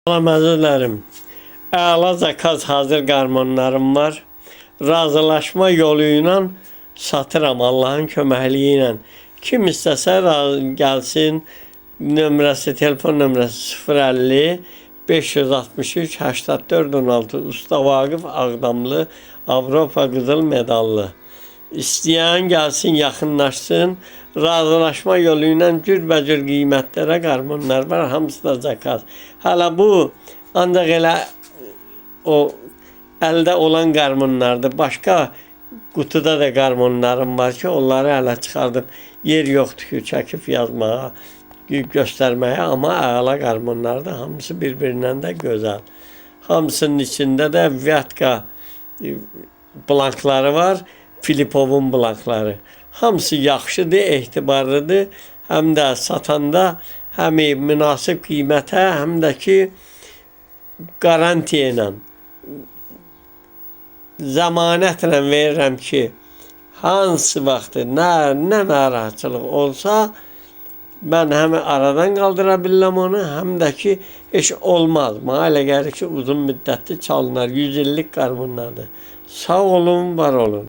Əzizlərim, əla zakaz hazır qarmonlarım var. Razılaşma yolu ilə satıram Allahın köməkliyi ilə. Kim istəsə gəlsin, telefon nömrəsi 050 563 84 16 Usta Vaqif Ağdamlı, Avropa qızıl medallı. İstəyən gəlsin, yaxınlaşsın. Razılaşma yolu ilə cürbəcür qiymətlərə qarmonlar var. Hamısı da zakaz. Hələ bu ancaq elə o əldə olan qarmonlardır. Başqa qutuda da qarmonlarım var ki, onları hələ çıxardım. Yer yoxdur ki, çəkib yazmağa, göstərməyə, amma əla qarmonlardır. Hamısı bir-birindən də gözəl. Hamısının içində də Vyatka blankları var. Filipovun blankları. Hamısı yaxşıdır, etibarlıdır. Həm də satanda həm münasib qiymətə, həm də ki garantiya ilə, zəmanətlə verirəm ki, hansı vaxtı, nə narahatçılıq olsa, mən həm aradan qaldıra bilirəm onu, həm də ki, heç olmaz. Mənə elə gəlir ki, uzun müddətli çalınar, 100 illik qarmonlardır. Sağ olun, var olun.